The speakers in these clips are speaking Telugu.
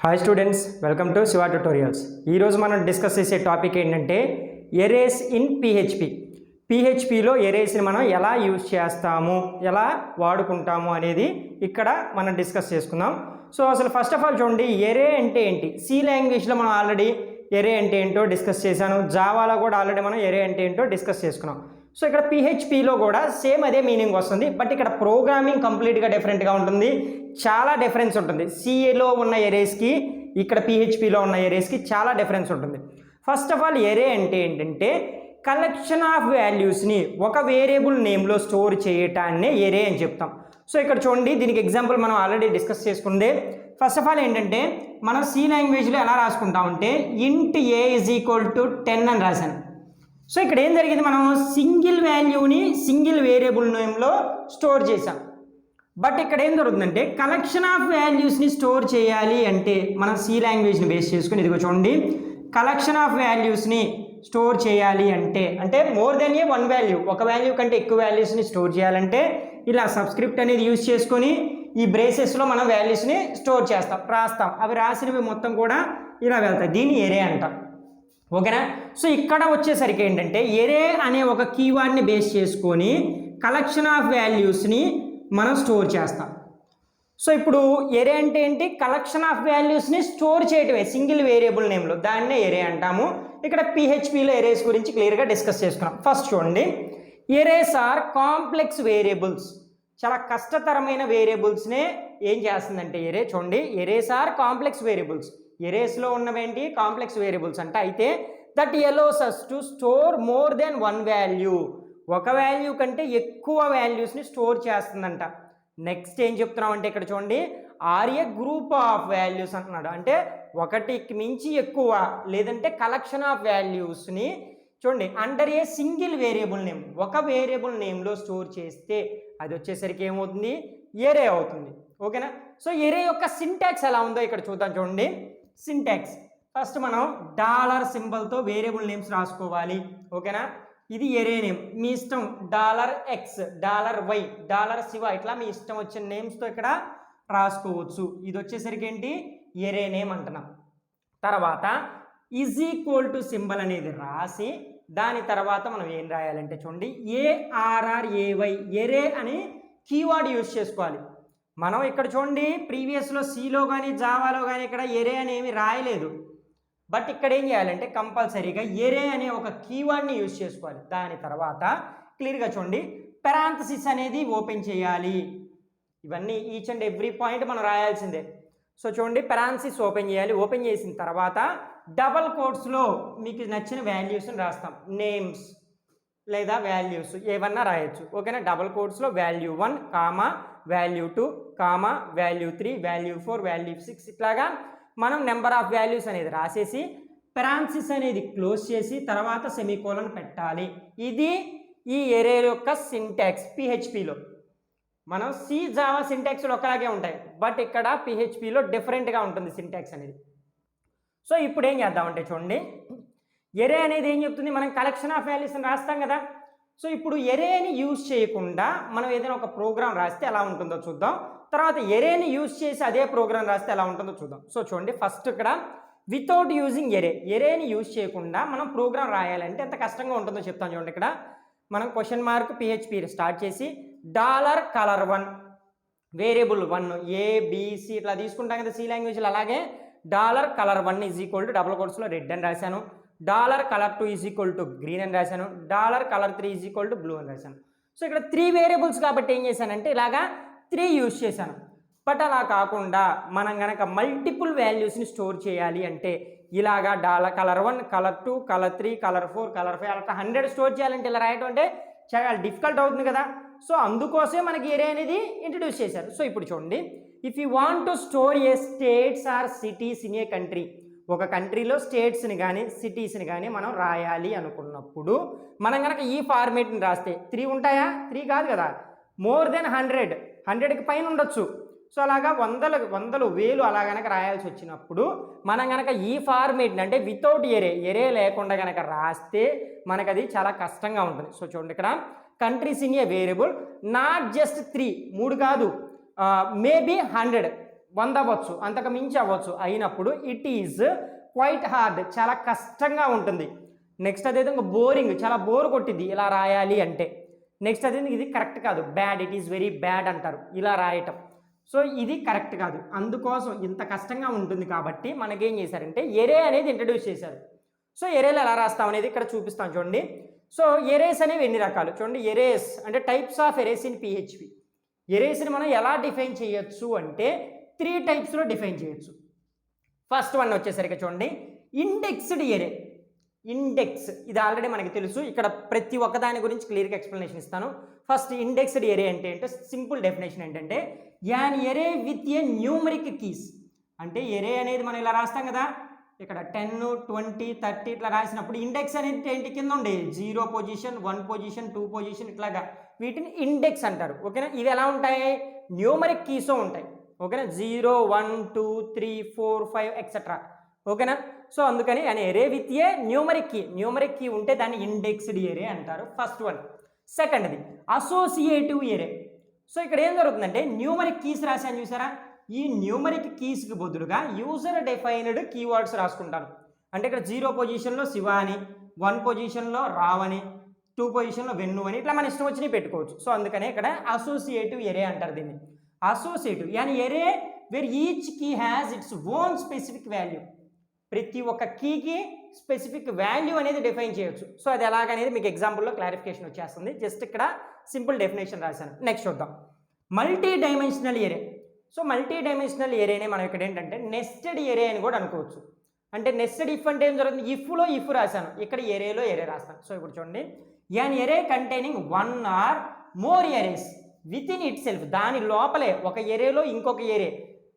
Hi students, welcome to Shiva tutorials. ఈరోజు మనం డిస్కస్ చేసే టాపిక్ ఏంటంటే ఎరేస్ ఇన్ పిహెచ్పి. పిహెచ్పిలో ఎరేస్ని మనం ఎలా యూజ్ చేస్తాము, ఎలా వాడుకుంటాము అనేది ఇక్కడ మనం డిస్కస్ చేసుకుందాం. సో అసలు ఫస్ట్ ఆఫ్ ఆల్ చూడండి, ఎరే అంటే ఏంటి. సి లాంగ్వేజ్లో మనం ఆల్రెడీ ఎరే అంటే ఏంటో డిస్కస్ చేశాను. జావాలో కూడా ఆల్రెడీ మనం ఎరే అంటే ఏంటో డిస్కస్ చేసుకున్నాం. సో ఇక్కడ పిహెచ్పిలో కూడా సేమ్ అదే మీనింగ్ వస్తుంది, బట్ ఇక్కడ ప్రోగ్రామింగ్ కంప్లీట్గా డిఫరెంట్గా ఉంటుంది. చాలా డిఫరెన్స్ ఉంటుంది. సిఏలో ఉన్న ఎరేస్కి ఇక్కడ పిహెచ్పిలో ఉన్న ఎరేస్కి చాలా డిఫరెన్స్ ఉంటుంది. ఫస్ట్ ఆఫ్ ఆల్ ఎరే అంటే ఏంటంటే కలెక్షన్ ఆఫ్ వాల్యూస్ని ఒక వేరియబుల్ నేమ్లో స్టోర్ చేయటాన్నే ఎరే అని చెప్తాం. సో ఇక్కడ చూడండి, దీనికి ఎగ్జాంపుల్ మనం ఆల్రెడీ డిస్కస్ చేసుకుందే. ఫస్ట్ ఆఫ్ ఆల్ ఏంటంటే మనం సి లాంగ్వేజ్లో ఎలా రాసుకుంటామంటే ఇంట్ ఏ ఈజ్ ఈక్వల్ టు 10 అని రాశాను. సో ఇక్కడ ఏం జరిగింది, మనం సింగిల్ వాల్యూని సింగిల్ వేరియబుల్ నేమ్లో స్టోర్ చేసాం. బట్ ఇక్కడ ఏం జరుగుతుందంటే కలెక్షన్ ఆఫ్ వాల్యూస్ని స్టోర్ చేయాలి అంటే మనం సి లాంగ్వేజ్ని బేస్ చేసుకుని ఇదిగో చూడండి, కలెక్షన్ ఆఫ్ వాల్యూస్ని స్టోర్ చేయాలి అంటే మోర్ దెన్ ఏ వన్ వాల్యూ, ఒక వాల్యూ కంటే ఎక్కువ వాల్యూస్ని స్టోర్ చేయాలంటే ఇలా సబ్స్క్రిప్ట్ అనేది యూజ్ చేసుకొని ఈ బ్రేసెస్లో మనం వాల్యూస్ని స్టోర్ చేస్తాం, రాస్తాం. అవి రాసినవి మొత్తం కూడా ఇలా వెళ్తాయి. దీన్ని ఎరే అంటాం. ఓకేనా. సో ఇక్కడ వచ్చేసరికి ఏంటంటే ఎరే అనే ఒక కీవర్డ్ని బేస్ చేసుకొని కలెక్షన్ ఆఫ్ వాల్యూస్ని మనం స్టోర్ చేస్తాం. సో ఇప్పుడు ఎరే అంటే ఏంటి, కలెక్షన్ ఆఫ్ వాల్యూస్ని స్టోర్ చేయటమే సింగిల్ వేరియబుల్ నేమ్లో, దాన్నే ఎరే అంటాము. ఇక్కడ పిహెచ్పిలో ఎరేస్ గురించి క్లియర్గా డిస్కస్ చేసుకున్నాం. ఫస్ట్ చూడండి, ఎరేస్ ఆర్ కాంప్లెక్స్ వేరియబుల్స్. చాలా కష్టతరమైన వేరియబుల్స్నే ఏం చేస్తుందంటే ఎరే. చూడండి, ఎరేస్ ఆర్ కాంప్లెక్స్ వేరియబుల్స్. ఎరేస్లో ఉన్నవేంటి, కాంప్లెక్స్ వేరియబుల్స్ అంట. అయితే that allows us to store more than one value, ఒక వాల్యూ కంటే ఎక్కువ వాల్యూస్ని స్టోర్ చేస్తుందంట. నెక్స్ట్ ఏం చెప్తున్నాం అంటే ఇక్కడ చూడండి, or a group of values అంటున్నాడు. అంటే ఒకటికి మించి ఎక్కువ లేదంటే కలెక్షన్ ఆఫ్ వాల్యూస్ని చూడండి under a single variable name, ఒక వేరియబుల్ నేమ్లో స్టోర్ చేస్తే అది వచ్చేసరికి ఏమవుతుంది, ఎరే అవుతుంది. ఓకేనా. సో ఎరే యొక్క సింటాక్స్ ఎలా ఉందో ఇక్కడ చూద్దాం. చూడండి సింటాక్స్. ఫస్ట్ మనం డాలర్ సింబల్తో వేరియబుల్ నేమ్స్ రాసుకోవాలి. ఓకేనా. ఇది ఎరే నేమ్, మీ ఇష్టం. $X, $Y, $Siva, ఇట్లా మీ ఇష్టం వచ్చిన నేమ్స్తో ఇక్కడ రాసుకోవచ్చు. ఇది వచ్చేసరికి ఏంటి, ఎరే నేమ్ అంటున్నాం. తర్వాత ఈజ్ ఈక్వల్ టు సింబల్ అనేది రాసి దాని తర్వాత మనం ఏం రాయాలంటే చూడండి, ARRAY, ఎరే అని కీవర్డ్ యూజ్ చేసుకోవాలి. మనం ఇక్కడ చూడండి ప్రీవియస్లో సిలో కానీ జావాలో కానీ ఇక్కడ ఎరే అనేవి రాయలేదు. బట్ ఇక్కడ ఏం చేయాలంటే కంపల్సరీగా ఎరే అనే ఒక కీవర్డ్ని యూజ్ చేసుకోవాలి. దాని తర్వాత క్లియర్గా చూడండి, పెరాంథసిస్ అనేది ఓపెన్ చేయాలి. ఇవన్నీ ఈచ్ అండ్ ఎవ్రీ పాయింట్ మనం రాయాల్సిందే. సో చూడండి, పెరాంథసిస్ ఓపెన్ చేయాలి. ఓపెన్ చేసిన తర్వాత డబల్ కోట్స్లో మీకు నచ్చిన వాల్యూస్ని రాస్తాం. నేమ్స్ లేదా వాల్యూస్ ఏమన్నా రాయొచ్చు. ఓకేనా. డబల్ కోట్స్లో value 1, value 2, value 3, value 4, value 6 ఇట్లాగా మనం నెంబర్ ఆఫ్ వాల్యూస్ అనేది రాసేసి పెరాంథసిస్ అనేది క్లోజ్ చేసి తర్వాత సెమీకోలన్ పెట్టాలి. ఇది ఈ ఎరే యొక్క సింటాక్స్. పిహెచ్పిలో మనం సి జావా సింటాక్స్లో ఒకలాగే ఉంటాయి, బట్ ఇక్కడ పిహెచ్పిలో డిఫరెంట్గా ఉంటుంది సింటాక్స్ అనేది. సో ఇప్పుడు ఏం చేద్దామంటే చూడండి, ఎరే అనేది ఏం చెప్తుంది, మనం కలెక్షన్ ఆఫ్ వాల్యూస్ని రాస్తాం కదా. సో ఇప్పుడు ఎరేని యూజ్ చేయకుండా మనం ఏదైనా ఒక ప్రోగ్రామ్ రాస్తే ఎలా ఉంటుందో చూద్దాం. తర్వాత ఎరేని యూజ్ చేసి అదే ప్రోగ్రామ్ రాస్తే ఎలా ఉంటుందో చూద్దాం. సో చూడండి, ఫస్ట్ ఇక్కడ వితౌట్ యూజింగ్ ఎరేని యూజ్ చేయకుండా మనం ప్రోగ్రామ్ రాయాలంటే ఎంత కష్టంగా ఉంటుందో చెప్తాను. చూడండి, ఇక్కడ మనం క్వశ్చన్ మార్క్ పిహెచ్పి స్టార్ట్ చేసి $color1 వేరియబుల్ 1 ABC ఇట్లా తీసుకుంటాం కదా సి లాంగ్వేజ్లో. అలాగే $color1 is equal to double కోట్స్లో రెడ్ అని రాశాను, $color2 is equal to green అని రాశాను, $color3 is equal to blue అని రాశాను. సో ఇక్కడ 3 వేరియబుల్స్ కాబట్టి ఏం చేశానంటే ఇలాగా 3 యూజ్ చేశాను. బట్ అలా కాకుండా మనం కనుక మల్టిపుల్ వాల్యూస్ని స్టోర్ చేయాలి అంటే ఇలాగా $color1, $2, $3, $4, $5 అట్లా 100 స్టోర్ చేయాలంటే ఇలా రాయటం అంటే చాలా డిఫికల్ట్ అవుతుంది కదా. సో అందుకోసమే మనకి ఎరే అనేది ఇంట్రడ్యూస్ చేశారు. సో ఇప్పుడు చూడండి, if you want to store a states or cities in a country, ఒక కంట్రీలో స్టేట్స్ని కానీ సిటీస్ని కానీ మనం రాయాలి అనుకున్నప్పుడు మనం కనుక ఈ ఫార్మేట్ని రాస్తే 3 ఉంటాయా, 3 కాదు కదా, మోర్ దెన్ 100కి పైన ఉండొచ్చు. సో అలాగా వందలు వేలు అలా కనుక రాయాల్సి వచ్చినప్పుడు మనం కనుక ఈ ఫార్మేట్ని అంటే వితౌట్ ఎరే లేకుండా కనుక రాస్తే మనకు అది చాలా కష్టంగా ఉంటుంది. సో చూడండి, ఇక్కడ countries in a variable not just 3 కాదు, మేబీ 100 100 అవ్వచ్చు, అంతకు మించి అవ్వచ్చు. అయినప్పుడు ఇట్ ఈజ్ క్వైట్ హార్డ్, చాలా కష్టంగా ఉంటుంది. నెక్స్ట్ అదేవిధంగా బోరింగ్, చాలా బోర్ కొట్టింది ఇలా రాయాలి అంటే. నెక్స్ట్ అదేవిధంగా ఇది కరెక్ట్ కాదు, bad, it is very bad అంటారు ఇలా రాయటం. సో ఇది కరెక్ట్ కాదు. అందుకోసం ఇంత కష్టంగా ఉంటుంది కాబట్టి మనకేం చేశారంటే ఎరే అనేది ఇంట్రడ్యూస్ చేశారు. సో ఎరేలు ఎలా రాస్తాం అనేది ఇక్కడ చూపిస్తాం చూడండి. సో ఎరేస్ అనేవి ఎన్ని రకాలు చూడండి. ఎరేస్ అంటే types of arrays in PHP. ఎరేస్ని మనం ఎలా డిఫైన్ చేయొచ్చు అంటే 3 టైప్స్లో డిఫైన్ చేయొచ్చు. ఫస్ట్ వన్ వచ్చేసరికి చూడండి ఇండెక్స్డ్ ఎరే. ఇండెక్స్ ఇది ఆల్రెడీ మనకి తెలుసు, ఇక్కడ ప్రతి ఒక్కదాని గురించి క్లియర్గా ఎక్స్ప్లెనేషన్ ఇస్తాను. ఫస్ట్ ఇండెక్స్డ్ ఎరే అంటే సింపుల్ డెఫినేషన్ ఏంటంటే an array with a numeric keys. అంటే ఎరే అనేది మనం ఇలా రాస్తాం కదా, ఇక్కడ 10, 20, 30 ఇట్లా రాసినప్పుడు ఇండెక్స్ అనేది ఏంటి కింద ఉండే 0 పొజిషన్, 1 పొజిషన్, 2 పొజిషన్ ఇట్లాగా వీటిని ఇండెక్స్ అంటారు. ఓకేనా. ఇవి ఎలా ఉంటాయి, న్యూమరిక్ కీసో ఉంటాయి. ఓకేనా, 0, 1, 2, 3, 4, 5 ఎక్సెట్రా. ఓకేనా. సో అందుకని అని array with a numeric key ఉంటే దాన్ని ఇండెక్స్డ్ ఎరే అంటారు. First one. సెకండ్ది అసోసియేటివ్ ఎరే. సో ఇక్కడ ఏం జరుగుతుందంటే న్యూమరిక్ కీస్ రాశాను చూసారా, ఈ న్యూమరిక్ కీస్కి బదులుగా యూజర్ డిఫైన్డ్ కీవర్డ్స్ రాసుకుంటాను. అంటే ఇక్కడ 0 పొజిషన్లో శివ అని, 1 పొజిషన్లో రావ్ అని, 2 పొజిషన్లో వెన్ను అని ఇట్లా మన ఇష్టం వచ్చినవి పెట్టుకోవచ్చు. సో అందుకనే ఇక్కడ అసోసియేటివ్ ఎరే అంటారు దీన్ని. Associative any array where each key has its own specific value. ప్రతి ఒక్క కీకి స్పెసిఫిక్ వాల్యూ అనేది డిఫైన్ చేయొచ్చు. సో అది ఎలాగనేది మీకు ఎగ్జాంపుల్లో క్లారిఫికేషన్ వచ్చేస్తుంది. జస్ట్ ఇక్కడ సింపుల్ డెఫినేషన్ రాశాను. నెక్స్ట్ చూద్దాం multi dimensional array. So multi dimensional ఎరేనే మనం ఇక్కడ ఏంటంటే నెస్టెడ్ ఎరే అని కూడా అనుకోవచ్చు. అంటే నెస్టెడ్ ఇఫ్ అంటే ఏం జరుగుతుంది, ఇఫ్లో ఇఫ్ రాశాను, ఇక్కడ ఎరేలో ఎరే రాస్తాను. సో ఇప్పుడు చూడండి an array containing 1 or more arrays within itself. దాని లోపలే ఒక ఎరేలో ఇంకొక ఎరే,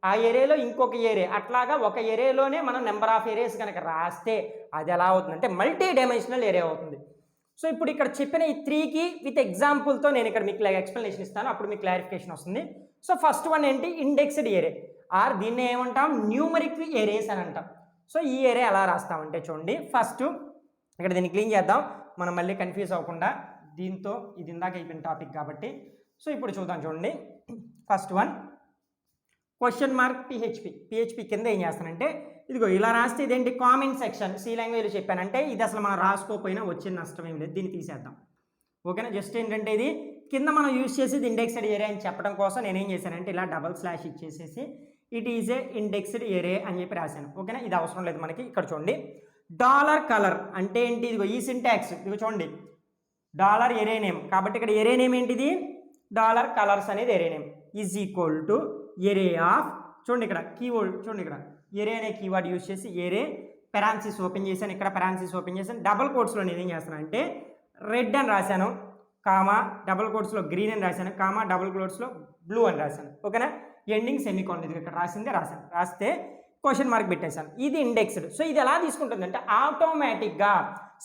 ఆ ఎరేలో ఇంకొక ఎరే, అట్లాగా ఒక ఎరేలోనే మనం నెంబర్ ఆఫ్ ఎరేస్ కనుక రాస్తే అది ఎలా అవుతుందంటే మల్టీ డైమెన్షనల్ ఎరే అవుతుంది. సో ఇప్పుడు ఇక్కడ చెప్పిన ఈ 3కి విత్ ఎగ్జాంపుల్తో నేను ఇక్కడ మీకు ఎక్స్ప్లెనేషన్ ఇస్తాను, అప్పుడు మీకు క్లారిఫికేషన్ వస్తుంది. సో ఫస్ట్ వన్ ఏంటి, ఇండెక్స్డ్ ఎరే ఆర్ దీన్ని ఏమంటాం న్యూమరిక్ ఎరేస్ అని అంటాం. సో ఈ ఎరే ఎలా రాస్తామంటే చూడండి, ఫస్ట్ ఇక్కడ దీన్ని క్లీన్ చేద్దాం మనం మళ్ళీ కన్ఫ్యూజ్ అవ్వకుండా. దీంతో ఇది ఇందాక అయిపోయిన టాపిక్ కాబట్టి. సో ఇప్పుడు చూద్దాం చూడండి. First one question mark PHP కింద ఏం చేస్తానంటే ఇదిగో ఇలా రాస్తే ఇదేంటి కామెంట్ సెక్షన్. సి లాంగ్వేజ్లో చెప్పానంటే ఇది అసలు మనం రాసుకోకపోయినా వచ్చిన నష్టం ఏం లేదు, దీన్ని తీసేద్దాం. ఓకేనా. జస్ట్ ఏంటంటే ఇది కింద మనం యూజ్ చేసేది ఇండెక్స్డ్ ఎరే అని చెప్పడం కోసం నేనేం చేశానంటే ఇలా // ఇచ్చేసేసి ఇట్ ఈజ్ ఏ ఇండెక్స్డ్ ఎరే అని చెప్పి రాశాను. ఓకేనా. ఇది అవసరం లేదు మనకి. ఇక్కడ చూడండి డాలర్ కలర్ అంటే ఏంటి, ఇదిగో ఈ సింటాక్స్ ఇదిగో చూడండి డాలర్ ఎరే నేమ్. కాబట్టి ఇక్కడ ఎరే నేమ్ ఏంటిది, డాలర్ కలర్స్ అనేది array name is equal to array of. చూడండి ఇక్కడ కీవర్డ్ చూడండి, ఇక్కడ ఎరే అనే కీవర్డ్ యూజ్ చేసి ఎరే పెరాన్సిస్ ఓపెన్ చేశాను, ఇక్కడ పెరాన్సిస్ ఓపెన్ చేశాను. డబుల్ కోట్స్లో నేనేం చేస్తాను అంటే రెడ్ అని రాశాను, కామా డబుల్ కోట్స్లో గ్రీన్ అని రాశాను, కామా డబుల్ కోట్స్లో బ్లూ అని రాశాను. ఓకేనా. ఎండింగ్ సెమీకోలన్ ఇది ఇక్కడ రాసిందే రాశాను. రాస్తే క్వశ్చన్ మార్క్ పెట్టేశాను. ఇది ఇండెక్స్డ్. సో ఇది ఎలా తీసుకుంటుంది అంటే ఆటోమేటిక్గా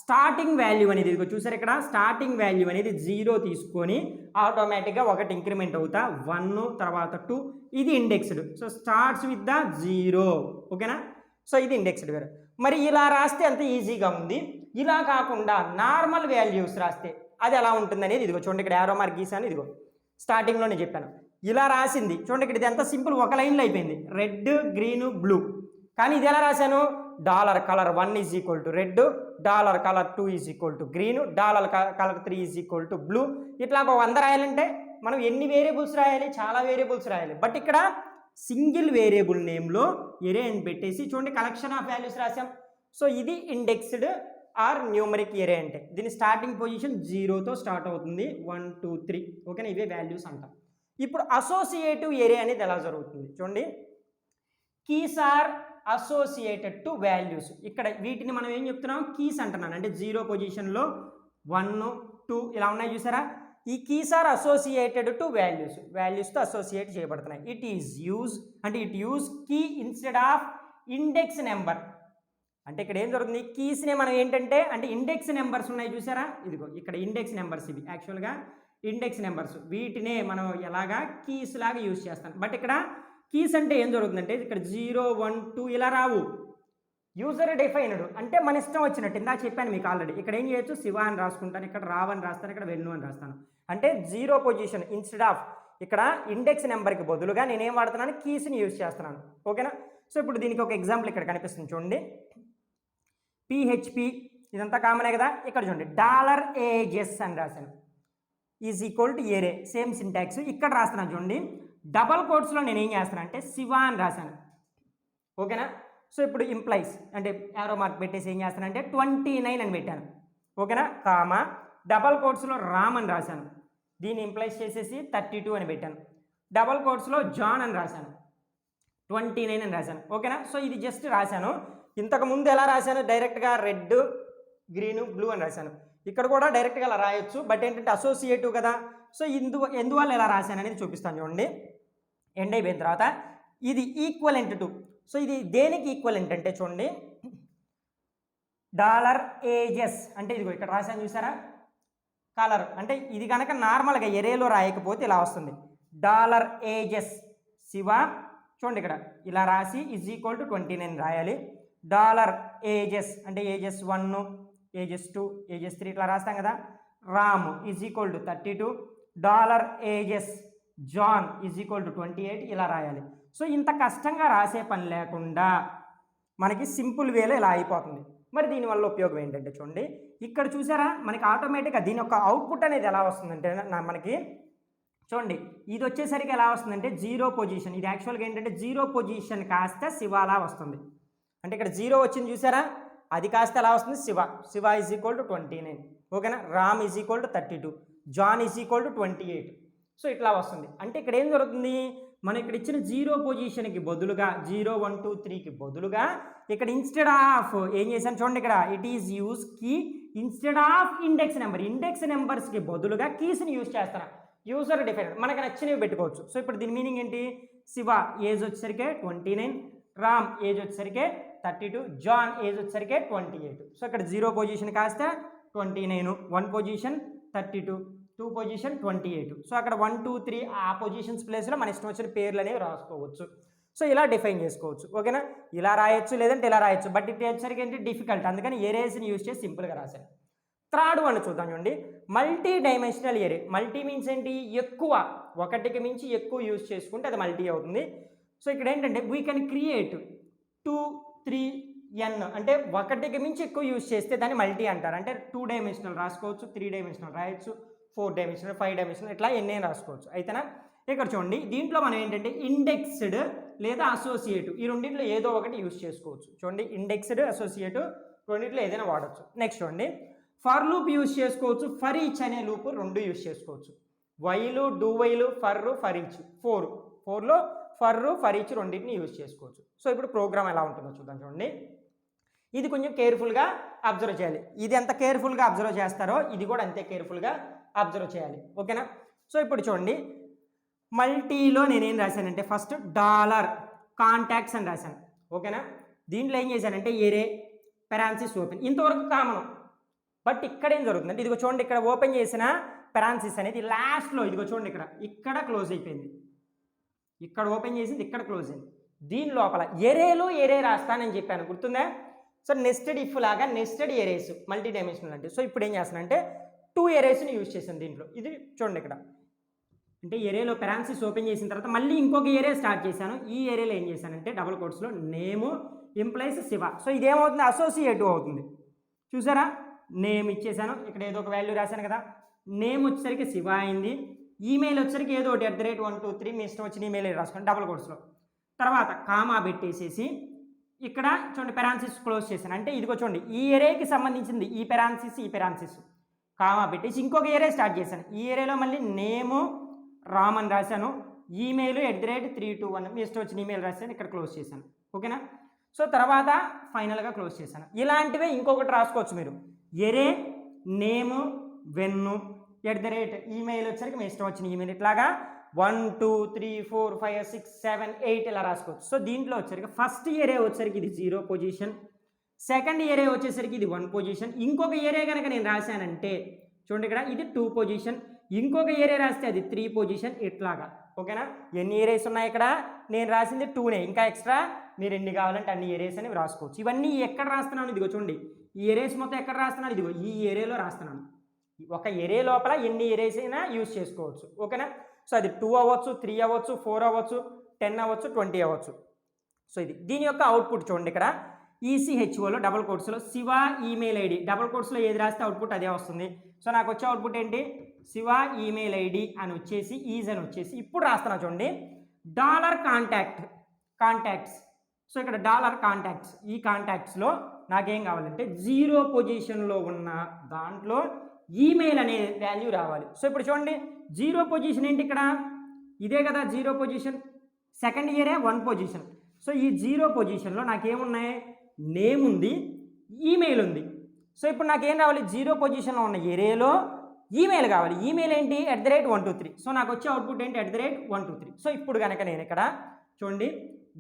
స్టార్టింగ్ వాల్యూ అనేది ఇదిగో చూసారు ఇక్కడ స్టార్టింగ్ వాల్యూ అనేది 0 తీసుకొని ఆటోమేటిక్గా ఒకటి ఇంక్రిమెంట్ అవుతా 1 తర్వాత 2. ఇది indexed. So starts with the 0. ఓకేనా. సో ఇది ఇండెక్స్డ్ వేరు. మరి ఇలా రాస్తే అంత ఈజీగా ఉంది. ఇలా కాకుండా నార్మల్ వాల్యూస్ రాస్తే అది ఎలా ఉంటుంది అనేది ఇదిగో చూడండి ఇక్కడ యారో మార్క్ గీసాను, ఇదిగో స్టార్టింగ్లోనే చెప్పాను. ఇలా రాసింది చూడండి ఇక్కడ ఇది ఎంత సింపుల్, ఒక లైన్లో అయిపోయింది రెడ్ గ్రీన్ బ్లూ. కానీ ఇది ఎలా రాశాను, dollar colour 1 is equal to red, dollar colour 2 is equal to green, dollar colour 3 is equal to blue. ఇట్లా ఒక 100 రాయాలంటే మనం ఎన్ని వేరియబుల్స్ రాయాలి, చాలా వేరియబుల్స్ రాయాలి. బట్ ఇక్కడ సింగిల్ వేరియబుల్ నేమ్లో ఎరే అని పెట్టేసి చూడండి కలెక్షన్ ఆఫ్ వాల్యూస్ రాసాం. సో ఇది ఇండెక్స్డ్ ఆర్ న్యూమరిక్ ఎరే అంటే దీని స్టార్టింగ్ పొజిషన్ 0తో స్టార్ట్ అవుతుంది, 1 2 3. ఓకేనా. ఇవే వాల్యూస్ అంటాం. ఇప్పుడు అసోసియేటివ్ ఎరే అనేది ఎలా జరుగుతుంది చూడండి, keys are associated to values. ఇక్కడ వీటిని మనం ఏం చెప్తున్నాం, కీస్ అంటున్నాను. అంటే 0 పొజిషన్లో 1 2 ఇలా ఉన్నాయి చూసారా, ఈ కీస్ ఆర్ అసోసియేటెడ్ టు వాల్యూస్తో అసోసియేట్ చేయబడుతున్నాయి. It use key instead of index number. అంటే ఇక్కడ ఏం జరుగుతుంది, కీస్నే మనం ఏంటంటే అంటే ఇండెక్స్ నెంబర్స్ ఉన్నాయి చూసారా, ఇదిగో ఇక్కడ ఇండెక్స్ నెంబర్స్ ఇవి యాక్చువల్గా ఇండెక్స్ నెంబర్స్. వీటినే మనం ఎలాగా కీస్ లాగా యూజ్ చేస్తాం. బట్ ఇక్కడ కీస్ అంటే ఏం జరుగుతుందంటే ఇక్కడ 0 1 2 ఇలా రావు, యూజర్ డిఫైన్డ్ అంటే మన ఇష్టం వచ్చినట్టు. ఇందాక చెప్పాను మీకు ఆల్రెడీ. ఇక్కడ ఏం చేయొచ్చు, శివ అని రాసుకుంటాను, ఇక్కడ రావ్ అని రాస్తాను, ఇక్కడ వెన్ను అని రాస్తాను. అంటే 0 పొజిషన్ ఇన్స్టెడ్ ఆఫ్ ఇక్కడ ఇండెక్స్ నెంబర్కి బదులుగా నేనేం వాడుతున్నాను, కీస్ని యూజ్ చేస్తున్నాను. ఓకేనా. సో ఇప్పుడు దీనికి ఒక ఎగ్జాంపుల్ ఇక్కడ కనిపిస్తుంది చూడండి. PHP ఇదంతా కామనే కదా. ఇక్కడ చూడండి $ages అని రాశాను ఈజ్ ఈక్వల్ టు ఏరే, సేమ్ సింటాక్స్. ఇక్కడ రాస్తున్నాను చూడండి, డబల్ కోట్స్లో నేను ఏం చేస్తాను అంటే శివ అని రాశాను. ఓకేనా. సో ఇప్పుడు ఇంప్లైస్ అంటే యారో మార్క్ పెట్టేసి ఏం చేస్తానంటే 29 అని పెట్టాను. ఓకేనా. కామా డబల్ కోట్స్లో రామ్ అని రాశాను, దీన్ని ఇంప్లైస్ చేసేసి 32 అని పెట్టాను. డబల్ కోట్స్లో జాన్ అని రాశాను, 29 అని రాశాను. ఓకేనా. సో ఇది జస్ట్ రాశాను. ఇంతకు ముందు ఎలా రాశాను, డైరెక్ట్గా రెడ్ గ్రీను బ్లూ అని రాశాను. ఇక్కడ కూడా డైరెక్ట్గా అలా రాయొచ్చు, బట్ ఏంటంటే అసోసియేటివ్ కదా. సో ఎందువల్ల ఎలా రాశాను అనేది చూపిస్తాను చూడండి. ఎండ్ అయిపోయిన తర్వాత ఇది ఈక్వలెంట్ టు, సో ఇది దేనికి ఈక్వలెంట్ అంటే చూడండి, $ages అంటే ఇదిగో ఇక్కడ రాశాను చూసారా, కలర్ అంటే ఇది కనుక నార్మల్గా ఎరేలో రాయకపోతే ఇలా వస్తుంది, $ages శివ. చూడండి ఇక్కడ ఇలా రాసి ఈజ్ ఈక్వల్ టు 29 రాయాలి. $ages అంటే ages 1, ages 2, ages 3 ఇట్లా రాస్తాం కదా. Ram is equal to 32, $ages John is equal to 28 ఇలా రాయాలి. సో ఇంత కష్టంగా రాసే పని లేకుండా మనకి సింపుల్ వేలో ఇలా అయిపోతుంది. మరి దీనివల్ల ఉపయోగం ఏంటంటే చూడండి, ఇక్కడ చూసారా మనకి ఆటోమేటిక్గా దీని యొక్క అవుట్పుట్ అనేది ఎలా వస్తుందంటే మనకి చూడండి, ఇది వచ్చేసరికి ఎలా వస్తుందంటే 0 పొజిషన్. ఇది యాక్చువల్గా ఏంటంటే 0 పొజిషన్ కాస్త శివాలా వస్తుంది. అంటే ఇక్కడ 0 వచ్చింది చూసారా, అది కాస్త ఎలా వస్తుంది శివ ఈజ్ ఈక్వల్ టు 29. ఓకేనా. Ram is equal to 32, John is equal to 28. So ఇట్లా వస్తుంది. అంటే ఇక్కడ ఏం జరుగుతుంది, మనం ఇక్కడ ఇచ్చిన 0 పొజిషన్కి బదులుగా 0, 1, 2, 3కి బదులుగా ఇక్కడ ఇన్స్టెడ్ ఆఫ్ ఏం చేశాను చూడండి, ఇక్కడ it is use key instead of index number. Index నెంబర్స్కి బదులుగా కీస్ని యూజ్ చేస్తాను. యూజర్ డిఫైన్ మనకు నచ్చినవి పెట్టుకోవచ్చు. సో ఇప్పుడు దీని మీనింగ్ ఏంటి, శివ ఏజ్ వచ్చేసరికి 29, రామ్ ఏజ్ వచ్చేసరికి 32, జాన్ ఏజ్ వచ్చేసరికి 28. సో ఇక్కడ 0 పొజిషన్ కాస్త 29, 1 పొజిషన్ 32, 2 పొజిషన్ 28. సో అక్కడ 1, 2, 3 ఆ పొజిషన్స్ ప్లేస్లో మన ఇష్టం వచ్చిన పేర్లు అనేవి రాసుకోవచ్చు. సో ఇలా డిఫైన్ చేసుకోవచ్చు. ఓకేనా. ఇలా రాయొచ్చు లేదంటే ఇలా రాయొచ్చు, బట్ ఇది వచ్చేసరికి ఏంటి డిఫికల్ట్, అందుకని ఏరేస్ని యూజ్ చేసి సింపుల్గా రాశాను. థర్డ్ వన్ చూద్దాం చూడండి, మల్టీ డైమెన్షనల్ ఏరే. మల్టీ మీన్స్ ఏంటి, ఎక్కువ, ఒకటికి మించి ఎక్కువ యూజ్ చేసుకుంటే అది మల్టీ అవుతుంది. సో ఇక్కడ ఏంటంటే వీ కెన్ క్రియేట్ 2, 3 n అంటే ఒకటికి మించి ఎక్కువ యూజ్ చేస్తే దాన్ని మల్టీ అంటారు. అంటే 2 డైమెన్షనల్ రాసుకోవచ్చు, 3 డైమెన్షనల్ రాయొచ్చు, 4 డైమెన్షనల్, 5 డైమెన్షనల్ ఇట్లా ఎన్నే రాసుకోవచ్చు. అయితేనా ఇక్కడ చూడండి, దీంట్లో మనం ఏంటంటే ఇండెక్స్డ్ లేదా అసోసియేటివ్ ఈ రెండింటిలో ఏదో ఒకటి యూజ్ చేసుకోవచ్చు. చూడండి ఇండెక్స్డ్, అసోసియేటివ్ రెండింటిలో ఏదైనా వాడచ్చు. నెక్స్ట్ చూడండి, ఫర్ లూప్ యూజ్ చేసుకోవచ్చు, ఫర్ ఈచ్ అనే లూప్ 2 యూజ్ చేసుకోవచ్చు. While, do while, for each 4లో ఫర్ ఈచ్ రెండింటిని యూజ్ చేసుకోవచ్చు. సో ఇప్పుడు ప్రోగ్రామ్ ఎలా ఉంటుందో చూద్దాం చూడండి. ఇది కొంచెం కేర్ఫుల్గా అబ్జర్వ్ చేయాలి. ఇది ఎంత కేర్ఫుల్గా అబ్జర్వ్ చేస్తారో ఇది కూడా అంతే కేర్ఫుల్గా అబ్జర్వ్ చేయాలి. ఓకేనా. సో ఇప్పుడు చూడండి, మల్టీలో నేనేం రాశానంటే ఫస్ట్ $కాంటాక్ట్స్ అని రాశాను. ఓకేనా. దీంట్లో ఏం చేశానంటే ఏరే పెరాన్సిస్ ఓపెన్, ఇంతవరకు కామన్. బట్ ఇక్కడ ఏం జరుగుతుందంటే ఇదిగో చూడండి, ఇక్కడ ఓపెన్ చేసిన పెరాన్సిస్ అనేది లాస్ట్లో ఇదిగో చూడండి ఇక్కడ క్లోజ్ అయిపోయింది. ఇక్కడ ఓపెన్ చేసింది, ఇక్కడ క్లోజ్ అయింది. దీని లోపల ఏరే రాస్తానని చెప్పాను, గుర్తుందా. సో నెస్టెడ్ ఇఫ్ లాగా నెస్టెడ్ ఏరేస్ మల్టీ డైమెన్షనల్ అంటే. సో ఇప్పుడు ఏం చేస్తానంటే 2 ఏరేస్ని యూజ్ చేశాను దీంట్లో. ఇది చూడండి ఇక్కడ అంటే ఏరేలో పెరాన్సిస్ ఓపెన్ చేసిన తర్వాత మళ్ళీ ఇంకొక ఏరే స్టార్ట్ చేశాను. ఈ ఏరియాలో ఏం చేశానంటే డబుల్ కోట్స్లో నేము ఇంప్లైస్ శివ. సో ఇదేమవుతుంది, అసోసియేటివ్ అవుతుంది. చూసారా, నేమ్ ఇచ్చేసాను, ఇక్కడ ఏదో ఒక వాల్యూ రాశాను కదా. నేమ్ వచ్చేసరికి శివ అయింది, ఈమెయిల్ వచ్చేసరికి ఏదో ఒకటి @1, 2, 3 మీ ఇష్టం వచ్చిన ఈమెయిల్ రాసుకోండి డబుల్ కోట్స్లో. తర్వాత కామా పెట్టేసేసి ఇక్కడ చూడండి పెరాన్సిస్ క్లోజ్ చేశాను. అంటే ఇదిగో చూడండి ఈ ఏరియాకి సంబంధించింది ఈ పెరాన్సిస్ కామా పెట్టేసి ఇంకొక ఏరియా స్టార్ట్ చేశాను. ఈ ఏరియాలో మళ్ళీ నేము రామ్ అని రాశాను, ఈమెయిల్ @321 మీ ఇష్టం వచ్చిన ఈమెయిల్ రాశాను, ఇక్కడ క్లోజ్ చేశాను. ఓకేనా. సో తర్వాత ఫైనల్గా క్లోజ్ చేశాను. ఇలాంటివే ఇంకొకటి రాసుకోవచ్చు మీరు, ఎరే నేము వెన్ను ఈమెయిల్ వచ్చరికి మీ ఇష్టం వచ్చిన ఈమెయిల్, ఇట్లాగా 1, 2, 3, 4, 5, 6, 7, 8 ఇలా రాసుకోవచ్చు. సో దీంట్లో వచ్చరికి ఫస్ట్ ఏరియా వచ్చరికి ఇది 0 పొజిషన్, సెకండ్ ఏరియా వచ్చేసరికి ఇది 1 పొజిషన్, ఇంకొక ఏరియా కనుక నేను రాశానంటే చూడండి ఇక్కడ ఇది 2 పొజిషన్, ఇంకొక ఏరియా రాస్తే అది 3 పొజిషన్ ఇట్లాగా. ఓకేనా. ఎన్ని ఏరియాస్ ఉన్నాయి ఇక్కడ, నేను రాసింది 2నే, ఇంకా ఎక్స్ట్రా మీరు ఎన్ని కావాలంటే అన్ని ఏరియాస్ అనేవి రాసుకోవచ్చు. ఇవన్నీ ఎక్కడ రాస్తున్నాను, ఇదిగో చూడండి ఈ ఏరియాస్ మొత్తం ఎక్కడ రాస్తున్నాను, ఇదిగో ఈ ఏరియాలో రాస్తున్నాను. ఒక ఏరియా లోపల ఎన్ని ఏరియాస్ అయినా యూజ్ చేసుకోవచ్చు. ఓకేనా. సో అది 2 అవ్వచ్చు, 3 అవ్వచ్చు, 4 అవ్వచ్చు, 10 అవ్వచ్చు, 20 అవ్వచ్చు. సో ఇది దీని యొక్క అవుట్పుట్ చూడండి. ఇక్కడ ఈసీహెచ్ఓలో డబుల్ కోట్స్లో శివ ఈమెయిల్ ఐడి డబుల్ కోట్స్లో ఏది రాస్తే అవుట్పుట్ అదే వస్తుంది. సో నాకు వచ్చే అవుట్పుట్ ఏంటి, శివ ఈమెయిల్ ఐడి అని వచ్చేసి ఈజ్ అని వచ్చేసి ఇప్పుడు రాస్తున్నా చూడండి, డాలర్ కాంటాక్ట్స్. సో ఇక్కడ డాలర్ కాంటాక్ట్స్, ఈ కాంటాక్ట్స్లో నాకేం కావాలంటే 0 పొజిషన్లో ఉన్న దాంట్లో ఈమెయిల్ అనే వాల్యూ రావాలి. సో ఇప్పుడు చూడండి 0 పొజిషన్ ఏంటి, ఇక్కడ ఇదే కదా 0 పొజిషన్, సెకండ్ ఇయరే 1 పొజిషన్. సో ఈ 0 పొజిషన్లో నాకేమున్నాయి, నేమ్ ఉంది, ఈమెయిల్ ఉంది. సో ఇప్పుడు నాకేం రావాలి, 0 పొజిషన్లో ఉన్న ఏరియాలో ఈమెయిల్ కావాలి. ఈమెయిల్ ఏంటి, @123. సో నాకు వచ్చే అవుట్పుట్ ఏంటి, @123. సో ఇప్పుడు కనుక నేను ఇక్కడ చూడండి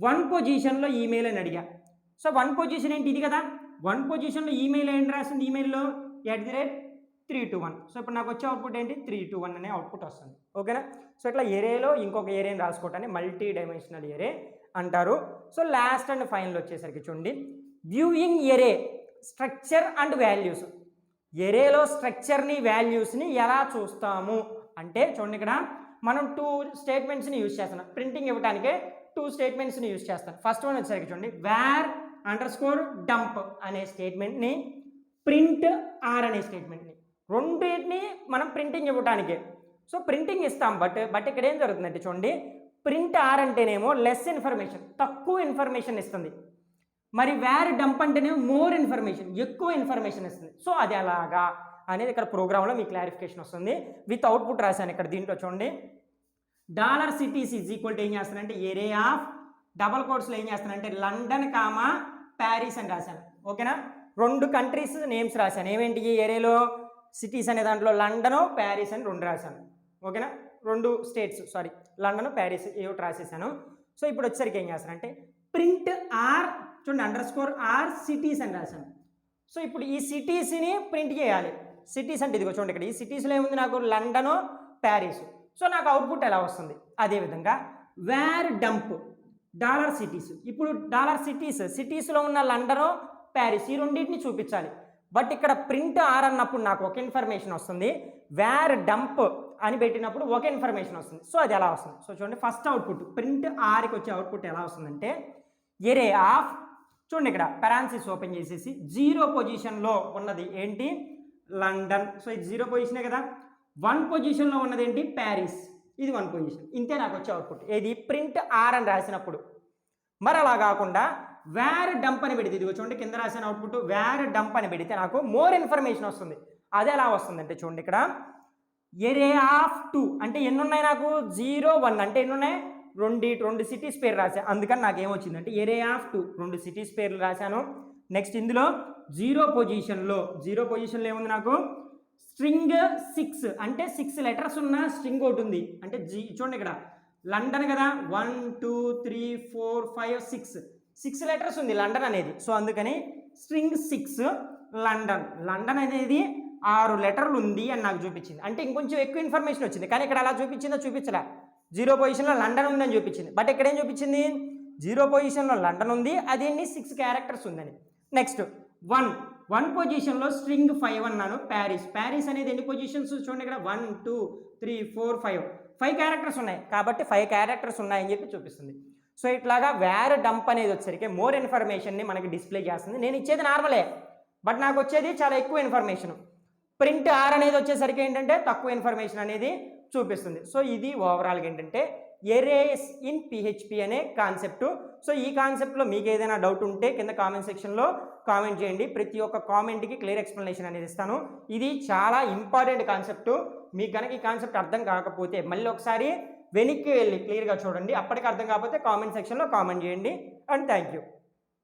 1 పొజిషన్లో ఈమెయిల్ అని అడిగా. సో 1 పొజిషన్ ఏంటి, ఇది కదా 1 పొజిషన్లో ఈమెయిల్ ఏంటి రాసింది, ఈమెయిల్లో @321. సో ఇప్పుడు నాకు వచ్చే అవుట్పుట్ ఏంటి, 321 అనే అవుట్పుట్ వస్తుంది. ఓకేనా. సో ఇట్లా ఏరియాలో ఇంకొక ఏరియాని రాసుకోవటాన్ని మల్టీ డైమెన్షనల్ ఏరే అంటారు. సో లాస్ట్ అండ్ ఫైనల్ వచ్చేసరికి చూడండి, వ్యూయింగ్ ఎరే స్ట్రక్చర్ అండ్ వాల్యూస్. ఎరేలో స్ట్రక్చర్ని వాల్యూస్ని ఎలా చూస్తాము అంటే చూడండి, ఇక్కడ మనం 2 స్టేట్మెంట్స్ని యూజ్ చేస్తున్నాం. ప్రింటింగ్ ఇవ్వడానికే 2 స్టేట్మెంట్స్ని యూజ్ చేస్తాను. ఫస్ట్ వన్ వచ్చేసరికి చూడండి, var_dump అనే స్టేట్మెంట్ని, ప్రింట్ ఆర్ అనే స్టేట్మెంట్ని, రెండింటిని మనం ప్రింటింగ్ ఇవ్వడానికే. సో ప్రింటింగ్ ఇస్తాం, బట్ ఇక్కడ ఏం జరుగుతుందంటే చూడండి, ప్రింట్ ఆర్ అంటేనేమో లెస్ ఇన్ఫర్మేషన్, తక్కువ ఇన్ఫర్మేషన్ ఇస్తుంది. మరి వేర్ డంప్ అంటేనేమో మోర్ ఇన్ఫర్మేషన్, ఎక్కువ ఇన్ఫర్మేషన్ ఇస్తుంది. సో అది ఎలాగా అనేది ఇక్కడ ప్రోగ్రాంలో మీ క్లారిఫికేషన్ వస్తుంది. విత్ అవుట్పుట్ రాశాను ఇక్కడ. దీంట్లో చూడండి, $cities ఏం చేస్తానంటే ఏరే ఆఫ్ డబల్ కోట్స్లో ఏం చేస్తానంటే లండన్ కామా ప్యారిస్ అని రాశాను. ఓకేనా. 2 కంట్రీస్ నేమ్స్ రాశాను. ఏమేంటి ఈ ఏరియాలో, సిటీస్ అనే దాంట్లో లండను ప్యారిస్ అని 2 రాశాను. ఓకేనా. 2 స్టేట్స్, సారీ, లండన్ ప్యారిస్ ఏమిటి రాసేసాను. సో ఇప్పుడు వచ్చేసరికి ఏం చేస్తానంటే ప్రింట్ ఆర్ చూడండి _r సిటీస్ అని రాశాను. సో ఇప్పుడు ఈ సిటీస్ని ప్రింట్ చేయాలి. సిటీస్ అంటే ఇదిగో చూడండి, ఇక్కడ ఈ సిటీస్లో ఏముంది, నాకు లండను ప్యారిస్. సో నాకు అవుట్పుట్ ఎలా వస్తుంది, అదేవిధంగా వేర్ డంప్ $cities. ఇప్పుడు సిటీస్లో ఉన్న లండను ప్యారిస్ ఈ రెండింటిని చూపించాలి. బట్ ఇక్కడ ప్రింట్ ఆర్ అన్నప్పుడు నాకు ఒక ఇన్ఫర్మేషన్ వస్తుంది, వేర్ డంప్ అని పెట్టినప్పుడు ఒక ఇన్ఫర్మేషన్ వస్తుంది. సో అది ఎలా వస్తుంది, సో చూడండి ఫస్ట్ అవుట్పుట్ ప్రింట్ ఆర్కి వచ్చే అవుట్పుట్ ఎలా వస్తుందంటే ఎరే ఆఫ్ చూడండి, ఇక్కడ పెరాన్సిస్ ఓపెన్ చేసేసి 0 పొజిషన్లో ఉన్నది ఏంటి, లండన్. సో ఇది 0 పొజిషనే కదా. 1 పొజిషన్లో ఉన్నది ఏంటి, ప్యారిస్. ఇది 1 పొజిషన్. ఇంతే నాకు వచ్చే అవుట్పుట్, ఏది ప్రింట్ ఆర్ అని రాసినప్పుడు. మరి అలా కాకుండా వేర్ డంప్ అని పెడితే, ఇదిగో చూడండి కింద రాసిన అవుట్పుట్ వేర్ డంప్ అని పెడితే నాకు మోర్ ఇన్ఫర్మేషన్ వస్తుంది. అది ఎలా వస్తుందంటే చూడండి, ఇక్కడ ఎరే ఆఫ్ 2 అంటే ఎన్ని ఉన్నాయి నాకు, 0 1 అంటే ఎన్ని ఉన్నాయి, 2 సిటీస్ పేరు రాశాను. అందుకని నాకు ఏమొచ్చిందంటే ఎరే ఆఫ్ 2 2 సిటీస్ పేర్లు రాశాను. నెక్స్ట్ ఇందులో 0 పొజిషన్లో ఏముంది నాకు, స్ట్రింగ్ 6 అంటే 6 లెటర్స్ ఉన్న స్ట్రింగ్ ఒకటి ఉంది. అంటే చూడండి ఇక్కడ లండన్ కదా, 1 2 3 4 5 6 లెటర్స్ ఉంది లండన్ అనేది. సో అందుకని స్ట్రింగ్ 6 లండన్ అనేది 6 లెటర్లు ఉంది అని నాకు చూపించింది. అంటే ఇంకొంచెం ఎక్కువ ఇన్ఫర్మేషన్ వచ్చింది. కానీ ఇక్కడ అలా చూపించిందో చూపించలే, 0 పొజిషన్లో లండన్ ఉందని చూపించింది. బట్ ఇక్కడ ఏం చూపించింది, 0 పొజిషన్లో లండన్ ఉంది, అదేంటి 6 క్యారెక్టర్స్ ఉందని. నెక్స్ట్ 1 పొజిషన్లో స్ట్రింగ్ 5 అన్నాను, ప్యారిస్ అనేది ఎన్ని పొజిషన్స్ చూడండి, ఇక్కడ 1 2 3 4 5 క్యారెక్టర్స్ ఉన్నాయి. కాబట్టి 5 క్యారెక్టర్స్ ఉన్నాయని చెప్పి చూపిస్తుంది. సో ఇట్లాగా వేర్ డంప్ అనేది వచ్చేసరికి మోర్ ఇన్ఫర్మేషన్ని మనకి డిస్ప్లే చేస్తుంది. నేను ఇచ్చేది నార్మలే, బట్ నాకు వచ్చేది చాలా ఎక్కువ ఇన్ఫర్మేషన్. ప్రింట్ ఆర్ అనేది వచ్చేసరికి ఏంటంటే తక్కువ ఇన్ఫర్మేషన్ అనేది చూపిస్తుంది. సో ఇది ఓవరాల్గా ఏంటంటే ఎరేస్ ఇన్ PHP అనే కాన్సెప్ట్. సో ఈ కాన్సెప్ట్లో మీకు ఏదైనా డౌట్ ఉంటే కింద కామెంట్ సెక్షన్లో కామెంట్ చేయండి. ప్రతి ఒక్క కామెంట్కి క్లియర్ ఎక్స్ప్లెనేషన్ అనేది ఇస్తాను. ఇది చాలా ఇంపార్టెంట్ కాన్సెప్ట్. మీకు కనుక ఈ కాన్సెప్ట్ అర్థం కాకపోతే మళ్ళీ ఒకసారి వెనక్కి వెళ్ళి క్లియర్గా చూడండి. అప్పటికి అర్థం కాకపోతే కామెంట్ సెక్షన్లో కామెంట్ చేయండి. And thank you.